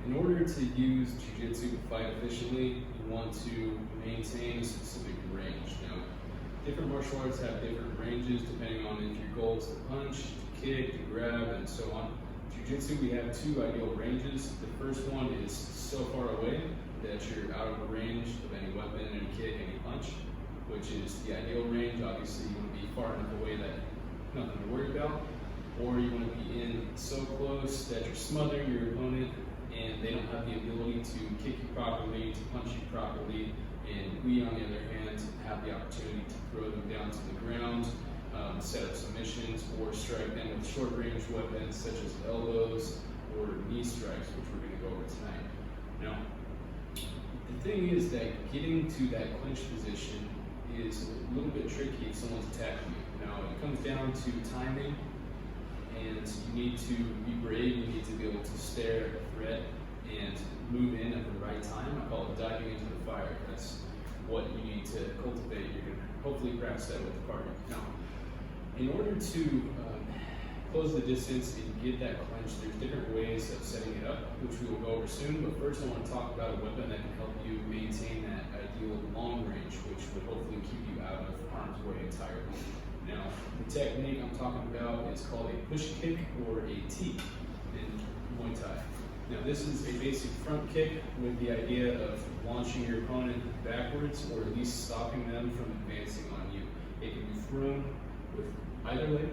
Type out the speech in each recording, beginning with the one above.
In order to use Jiu-Jitsu to fight efficiently, you want to maintain a specific range. Now, different martial arts have different ranges depending on if your goal is to punch, to kick, to grab, and so on. Jiu-Jitsu, we have two ideal ranges. The first one is so far away that you're out of range of any weapon, any kick, any punch, which is the ideal range. Obviously, you want to be far enough away that nothing to worry about, or you want to be in so close that you're smothering your opponent and they don't have the ability to kick you properly, to punch you properly, and we, on the other hand, have the opportunity to throw them down to the ground, set up submissions, or strike them with short-range weapons such as elbows or knee strikes, which we're going to go over tonight. Now, the thing is that getting to that clinch position is a little bit tricky if someone's attacking you. Now, it comes down to timing, and you need to be brave. You need to be able to stare at the threat and move in at the right time. I call it diving into the fire. That's what you need to cultivate. You're going to hopefully practice that with the partner. Now, in order to close the distance and get that clinch, there's different ways of setting it up, which we will go over soon. But first, I want to talk about a weapon that can help you maintain that ideal long range, which would hopefully keep you out of harm's way entirely. Now, the technique I'm talking about is called a push kick or a Teep in Muay Thai. Now, this is a basic front kick with the idea of launching your opponent backwards, or at least stopping them from advancing on you. It can be thrown with either leg,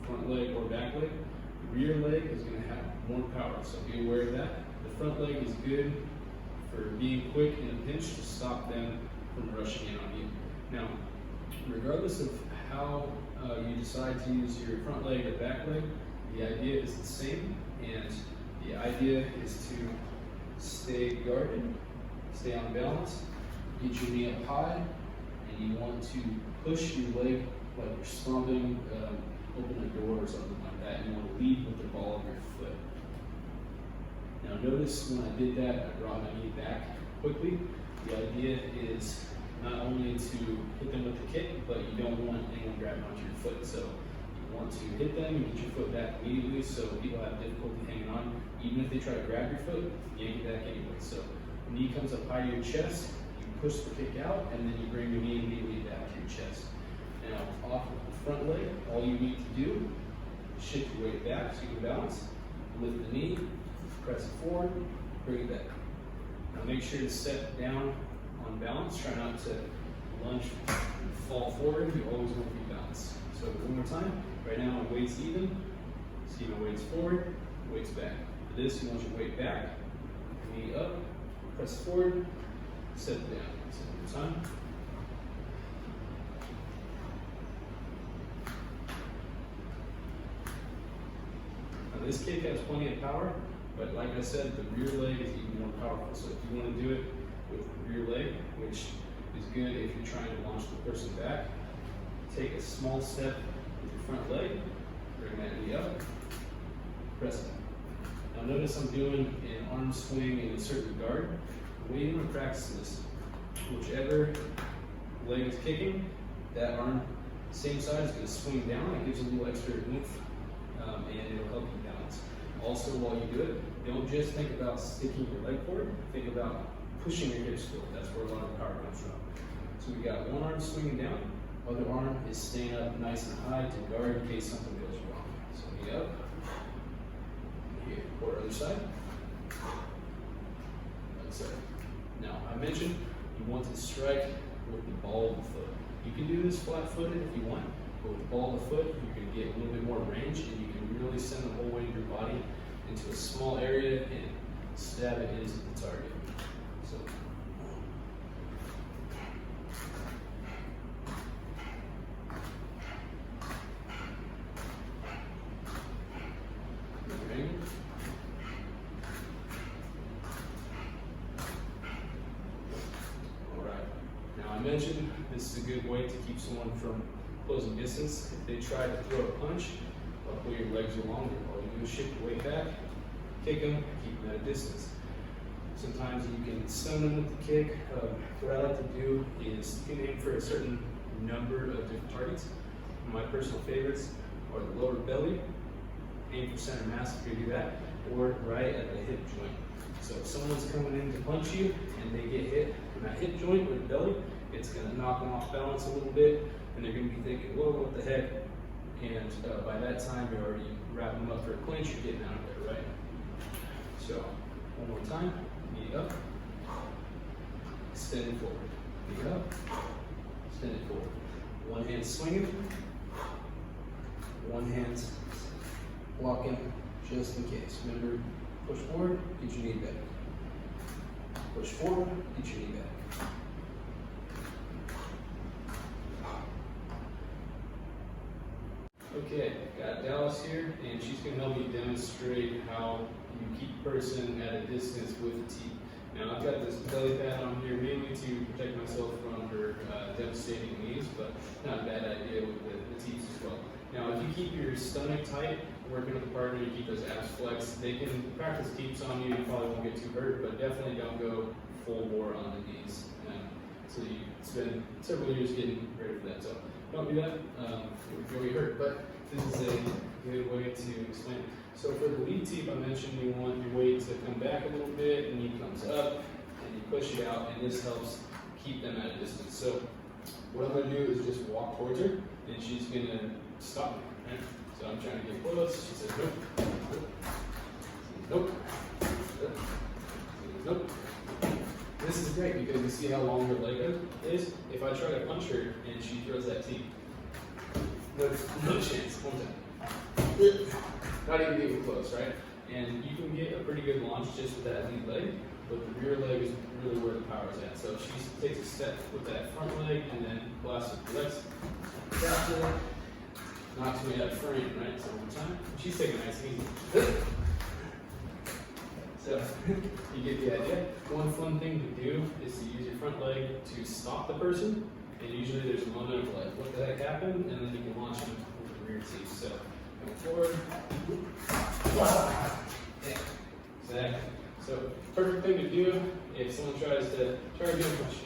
front leg or back leg. The rear leg is going to have more power, so be aware of that. The front leg is good for being quick in a pinch to stop them from rushing in on you. Now, regardless of how you decide to use your front leg or back leg, the idea is the same, and the idea is to stay guarded, stay on balance, get your knee up high, and you want to push your leg like you're stomping open a door or something like that. You want to lead with the ball of your foot. Now notice when I did that, I brought my knee back quickly. The idea is not only to hit them with the kick, but you don't want anyone grabbing onto your foot. So you want to hit them and get your foot back immediately, so people have difficulty hanging on. Even if they try to grab your foot, you yank it back anyway. So the knee comes up high to your chest, you push the kick out, and then you bring your knee immediately back to your chest. Now, off of the front leg, all you need to do is shift your weight back so you can balance, lift the knee, press it forward, bring it back. Now make sure to set down on balance. Try not to lunge and fall forward. You always want to be balanced. So one more time. Right now my weight's even. See my weight's forward, weight's back. For this, you want your weight back, knee up, press forward, set it down. So one more time. Now this kick has plenty of power, but like I said, the rear leg is even more powerful. So if you want to do it with the rear leg, which is good if you're trying to launch the person back, take a small step with your front leg, bring that knee up, press it. Now notice I'm doing an arm swing in a certain guard. The way you want to practice this, whichever leg is kicking, that arm, same side, is going to swing down. It gives a little extra oomph, and it'll help you balance. Also, while you do it, don't just think about sticking your leg forward, think about pushing your hips forward. That's where a lot of power comes from. So we got one arm swinging down, other arm is staying up nice and high to guard in case something goes wrong. So knee up, knee or other side, other side. Now, I mentioned you want to strike with the ball of the foot. You can do this flat-footed if you want, but with the ball of the foot, you can get a little bit more range, and you can really send the whole weight of your body into a small area and stab it into the target. So, I mentioned this is a good way to keep someone from closing distance. If they try to throw a punch, luckily your legs are longer. All you do is shift your weight back, kick them, keep them at a distance. Sometimes you can stun them with the kick. What I like to do is you can aim for a certain number of different targets. My personal favorites are the lower belly, aim for center mass if you do that, or right at the hip joint. So if someone's coming in to punch you and they get hit in that hip joint or the belly, it's going to knock them off balance a little bit, and they're going to be thinking, whoa, what the heck? And by that time, you're already wrapping them up for a clinch, you're getting out of there, right? So, one more time, knee up, extend it forward. Knee up, extend it forward. One hand swinging, one hand blocking, just in case. Remember, push forward, get your knee back. Push forward, get your knee back. Okay, got Dallas here, and she's going to help me demonstrate how you keep a person at a distance with a Teep. Now, I've got this belly pad on here mainly to protect myself from her devastating knees, but not a bad idea with the Teeps as well. Now, if you keep your stomach tight, working with a partner, you keep those abs flexed, they can practice Teeps on you, you probably won't get too hurt, but definitely don't go full bore on the knees. So you spend several years getting ready for that. So don't do that, you'll get hurt, but this is a good way to explain it. So for the lead Teep, I mentioned you want your weight to come back a little bit, and knee comes up, and you push it out, and this helps keep them at a distance. So what I'm going to do is just walk towards her, and she's going to stop me, right? So I'm trying to get close, she says nope, nope, nope, nope. This is great because you see how long her leg is. If I try to punch her and she throws that Teep, no chance. One time. Not even getting close, right? And you can get a pretty good launch just with that lead leg, but the rear leg is really where the power is at. So she takes a step with that front leg and then blasts with the legs. Knocks me out of frame, right? So one time. She's taking nice and easy. So you get the idea. One fun thing to do is to use your front leg to stop the person, and usually there's a moment of like, what the heck happened, and then you can launch them with the rear teeth. So come forward. Yeah, exactly. So perfect thing to do if someone tries to do a punch.